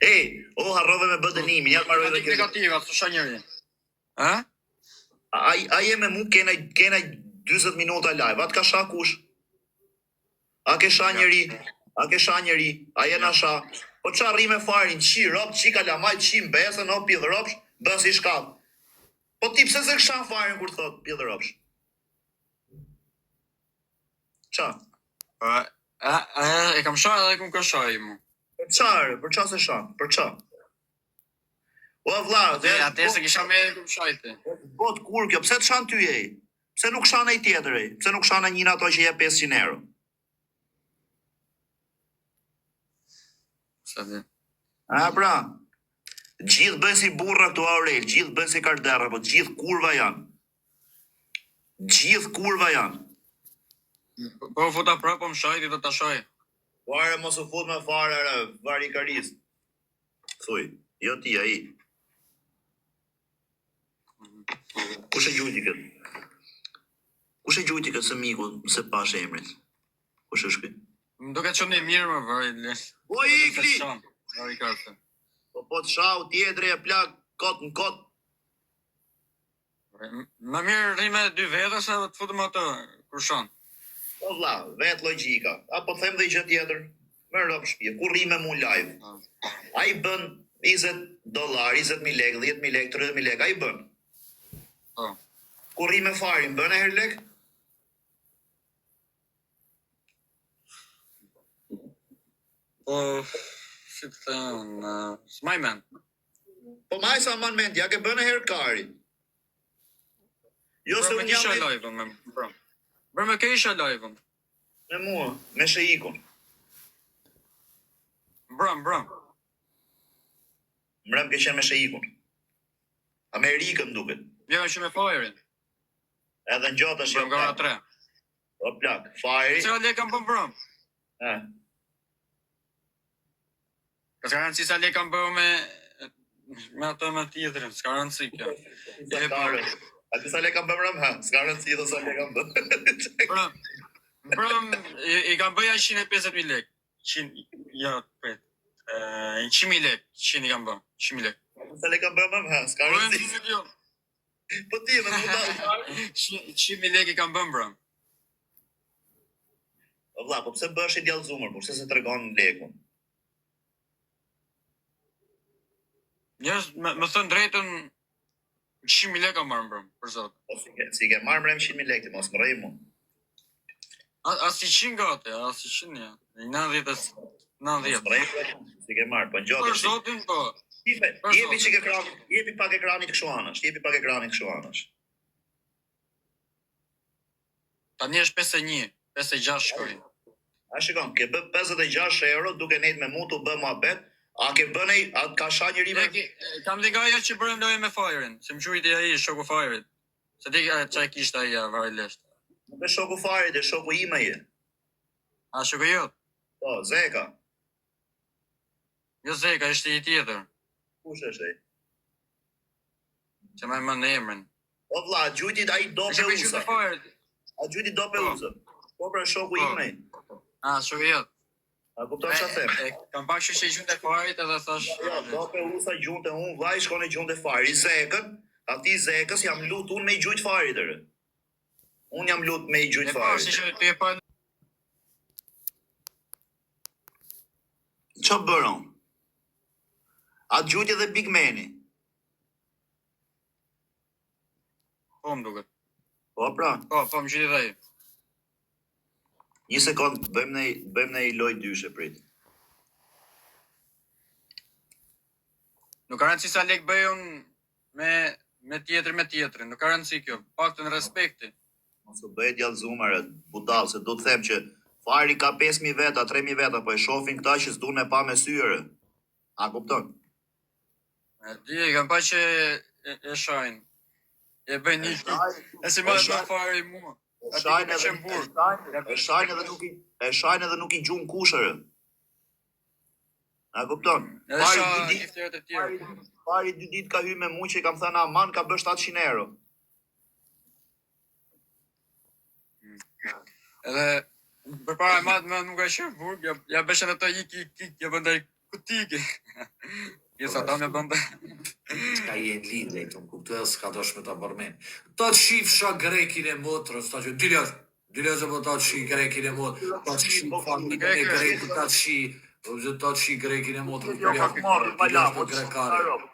Ej, harrove me bëdënimin, ja të marroj dhe kjo. Negativa, të shë njëri. Ha? A je me mu kena 20 minuta live, atë ka sha kush? A ke sha njëri, a je na sha? Po qa rri me farin, qi rob, qi kalamaj, qi mbesën, o pidhë ropsh, bës i shkap. Po ti pse se kësha farin kur thot pidhë ropsh? Qa? E kam shaj edhe kum ka shaj mu. Për qa se sha? Për qa? O vla, Ate se kisha me kum shajte. Bot kur kjo, pse të shan ty e? Pse nuk shan e i tjetër e? Pse nuk shan e njëna ato që je 500 euro? Qa di. A pra, gjithë bëjnë si burra këtu Aurel, gjithë bëjnë si kardera, po gjithë kurva janë. Gjithë kurva janë. Po futa prapë, po më shajti do ta shoj. Fare mos u fut me fare, vari karis. Thuj, jo ti, ai. Kush e gjujti këtë? Kush e gjujti këtë se miku se pash emrin? Kush është ky? Më duke që një mirë më vërë. O ikli! Vari kartë. Po të shau tjetëri e plak kot në kot. Më mirë rime 2 vete se të futëm atë kushon. Po vlla, vet logjika. Apo them dhe gjë tjetër. Më rob shtëpi, kur rime mu live. Ai bën $20, 20.000 lekë, 10.000 lekë, 30.000 lekë, ai bën. Po. Kur rime farin, bën e herë lekë? Po, si të thënë, s'maj men. Po maj sa man mend, ja ke bën e herë kari. Jo se Bërë me unë kisha jam live-ën me bro. Bërë me kisha live-ën. me mua, me sheikun. Bram. Mrem ke qenë me sheikun. Amerikën duket. Jo, që me fajrin. Edhe në gjota që Bram gara 3. O plak, fajri. Cila le kam bëm bram? Eh, Ka s'ka rëndësi sa le kam bëm me ato me tjetërin, s'ka rëndësi kjo. A ti sa le kam bëm rëm, ha? S'ka rëndësi dhe sa le kam bëm. Bram, i kam bëja 150.000 lek. Jo, pret. 100.000 lek, 100 i kam bëm, 100.000 lek. Sa le kam bëm rëm, ha? S'ka rëndësi. Milion. Po ti edhe mu da. 100.000 lek i kam bëm, bram. O vlla, po pse bësh i djallëzumër, po pse se tregon lekun? Njerëz, më thënë drejtën, 100.000 lek kam marrë, bram, për zot. Po si ke marrë mrem 100.000 lekë, mos më rrej mu. As i 100 gati, as i 100 ja. 90. Mos më rrej mu, si ke marrë, po në gjotë Për zotin, po. Jepi që ke ekran, jepi pak ekranit kështu anash, jepi pak ekranit kështu anash. Tani është 51, 56 shkoj. A shikon, ke bë 56 euro duke nejt me mu të bë muhabet, a ke bënej, a ka sha njëri me... Kam dhe nga ajo që bërëm lojë me fajrin, se më qujti ai shoku fajrit. Se di çaj kishte ai varëlesht. Nuk e shoku farit, e shoku ime je. A shoku jot? Po, Zeka. Jo Zeka, ishte i tjetër. Kush është ai? Që më në emrin. O vlla, gjujtit ai do Ishte pe me qytë uza. fajrit. A gjujtit do pe uza. Po pra shoku Po. ime. A shoku jot. A kupton çfarë them? Kam pak që i gjunte fajrit edhe thash. Jo, do pe uza gjunte unë, vllai shkon e gjunte fari. Zekën, ati Zekës jam lut unë me i gjujt farit ere. Unë jam lut me i gjujt E po, si farit. që ti e pa Qa bërën? A gjujt edhe Big Mani. po më duket. Po pra, Po, më gjyti dhe ai. një sekond, bëjmë ne i loj dyshe prit. Nuk ka rëndësi sa lek bëj unë me tjetrin, nuk ka rëndësi kjo, paktën respekti. Mos u bëhet djallëzumare, budall, se do të them që fari ka 5.000 veta, 3.000 veta, po e shohin këta që s'duan e pa me syre. A kupton? E di, kam pa që e shajnë. E bëjnë një e si më në fari mua. E shajnë edhe nuk i gjun kushërë. A kupton? Edhe shajnë gifteret e tjerë. Pari 2 ditë ka hy me mu që i kam thënë aman ka bë 700 euro. Edhe përpara madh nuk ka qenë burg, ja bëshën ato ik, ja bëndaj kutike. Jesa ta me bëndaj. Ka jenë lidhe, të më kuptu edhe s'ka dosh me ta bërmen. Ta të shifësha grekin e motrës, ta që dilez e po ta të shi grekin e motrës, ta të shi familën e grekin, ta të shi grekin e motrës,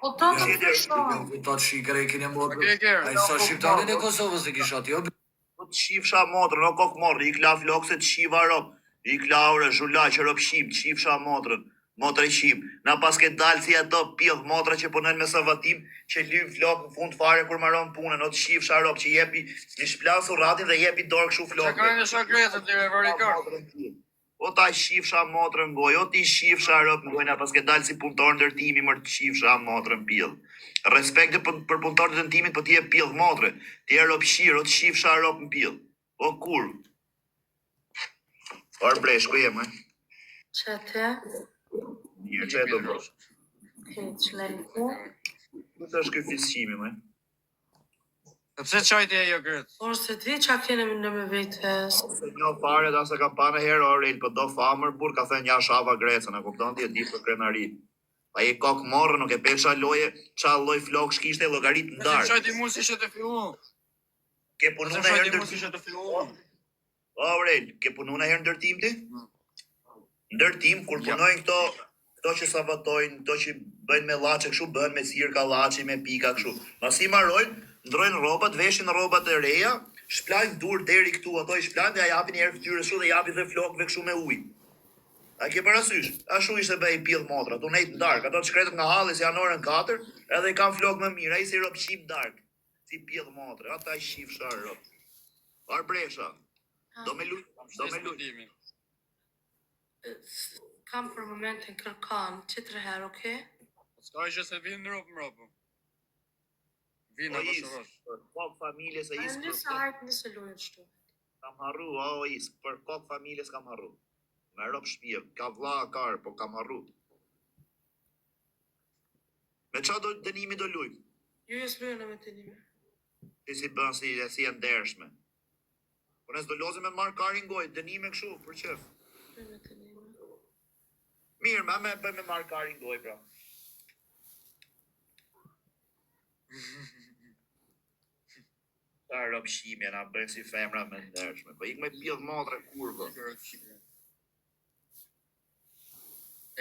Po to të përshon. ta të shi grekin e motrës, a i sa shqiptarin e Kosovës e kishat, jo? Po të shifsha motrën, o kokë morë, i kla flokse të shiva ropë, i kla ure, zhula që ropë shqip, të shifsha motrën. Motra i shqip, na pas ke dalë si ato pjedh motra që punojnë me savatim, që lyp flok në fund fare kur maron punën, o të shif sharop që jepi një shplasu ratin dhe jepi dorë këshu flok. Çka kanë sa kretë ti me varikar? O ta shifsha motrën goj, o ti shifsha rëp në gojna, pas ke dalë si punëtor ndërtimi, mërë të shifsha motrën pjellë. Respekte për punëtor të ndërtimit, po ti e pjellë motre. Ti e rëp shirë, o të shifsha rëp në pjellë. O kur? Orë blesh, ku jem, Që te? Mirë, që e do bërë? Që lejtë? Ku të është këtë fisqimi, me? Pse çajti ajo gret? Por se ti qa kene në me vetës. Se një fare, da se kam pa në herë, orel, për do famër, bur, ka thënë ja shava grecën, a kupton ti e di për krenari. A i kokë morë, nuk e pe qa loj flok shkishte e logarit në Pse darë. çajti mund si që të fillu? Ke punu Pse në herë çajti mund si ndërtim? që të fillu? Orel, ke punu në herë ndërtim ti? Ndërtim, kur punojnë këto që sabatojnë, këto që bëjnë me laçe kështu, bëjnë me sirka laçi, me pika kështu. Masi marrojnë, ndrojnë rrobat, veshin rrobat e reja, shplajnë dur deri këtu, ato i shplajnë dhe ja japin herë fytyrës kështu dhe japin dhe flokëve kështu me ujë. A ke parasysh? Ashtu ishte bëj pjell motra, tu nejt në darkë, ato të shkretët nga halli si janë orën 4, edhe i kanë flokë më mirë, ai si rop shqip darkë, si pjell motra, ata i shif shar rop. Arbresha, do me luj. Kam për momentin kërkan, qëtër herë, okej? Ska që se vinë në ropë. Vinë O apo is, shoqësh. për kokë familjes e A is, njësa hajtë nëse lujnë shtu. kam harru, o is, për kokë familjes kam harru. Me rop shpia, ka vlla karë, po kam harru. Me qa do dënimi do luj? Ju jes lujnë me të njime. Ti si bën si e ndershme. Po nësë do lozi me marë karin goj, dënime këshu, për qef. Lujnë me të njime. Mirë, me bëj me marë karin goj, pra. Ta rop shimje, na bëjnë si femra me ndershme. Po ik me pjell motre kurvë.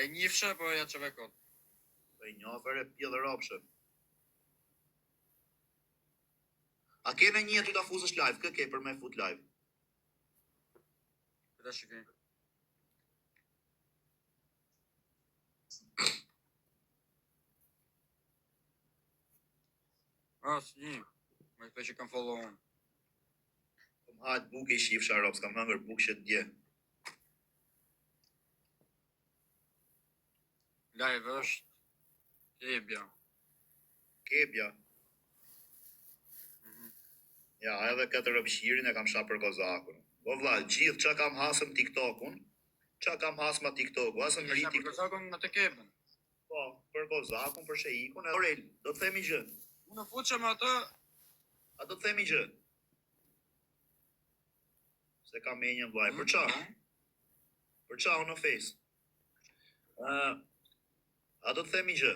E njifshë po ja çove kot. Po i njofer e pjell ropshë. A ke në një të ta fusësh live? Kë ke për me fut live? Ta shikoj. Një. Me këtë që kam follow unë. Kom hajt buk i shif sharop, s'kam hëngër buk që të dje. Live është kebja. Kebja. Ja, edhe këtë rëpshirin e kam sha për kozakun. Po vlla, gjithë që kam hasëm TikTokun, që kam hasma TikToku, asëm Isha rritik. për kozakun në të kebën. Po, për kozakun, për shejikun, e Orel, do të themi gjë. Unë fuqëm atë, A do të themi gjë? Se kam me një vlaj, për qa? Për qa unë në face? A do të themi gjë?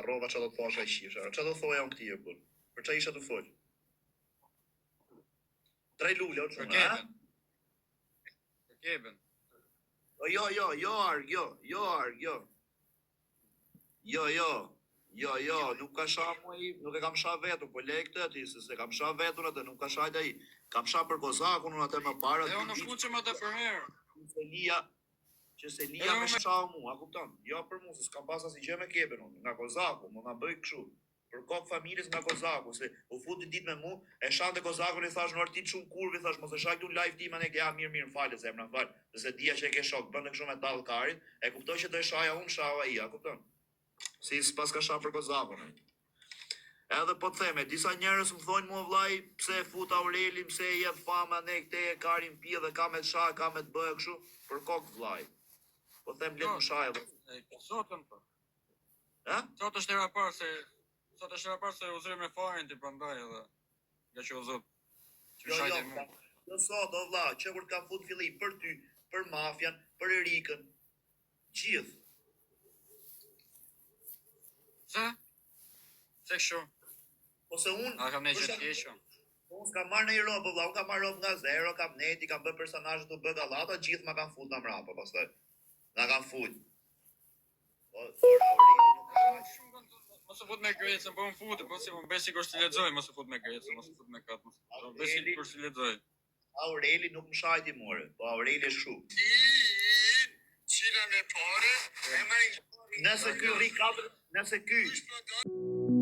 Arrova që do të thosha i shifra, që do të thoja unë këti e kur? Për qa isha të folj? Trej lullë, o për që në, kebën. Për kebën. Jo, arg, jo, nuk ka sha muaj, nuk e kam sha vetu, po lej këtë ti, se kam sha vetun atë, nuk ka sha ai. Kam sha për kozakun unë atë më para. E unë fuqëm atë për herë. Që se Lia me sha mu, a kupton? Jo për mu, se s'kam pas asnjë gjë me kebën unë, nga kozaku, më na bëj kështu. Për kokë familjes nga kozaku, se u futi ditë me mu, e shante kozakun i thash në orë ti çun kurvi, thash mos e shaj këtu live tim anë ja mirë m'fal zemra m'fal, se dia që e ke shok, bën kështu me tall karin, e kuptoj që do e shaja unë, shava ai, a kupton? Si s'pas ka shah për kozakun. Edhe po të theme, disa njerëz më thonë mua vllai, pse e fut Aurelin, pse e jep fama ne këte e karin pi dhe ka me të shah, ka me të bëjë kështu, për kokë vllai. Po them le të më shaj edhe. Sotën po. Ha? Sot është era parë se u zëri me farin ti prandaj edhe. Nga që u zot. Që shajti mu. Jo sot o vlla, që kur të kam fut fillim për ty, për mafian, për Erikën. Gjithë. Se? Se kështu? Po se unë... A kam ne që të keqo? Unë s'kam marrë në i robë, vlla, unë kam marrë robë nga zero, kam neti, kam bërë personazhe të bë gallata, gjithë ma kanë fut në mrapa, pastaj. Na kanë fut. Po, Mos u fut me grecën, po unë futë, po si unë besi kur si lexoj, mos u fut me grecën, mos u fut me katë, besi kur si lexoj. Aureli nuk më shajti more, po Aureli është shu. Qira me pare, e marrin. Nëse ky rri 4, nëse ky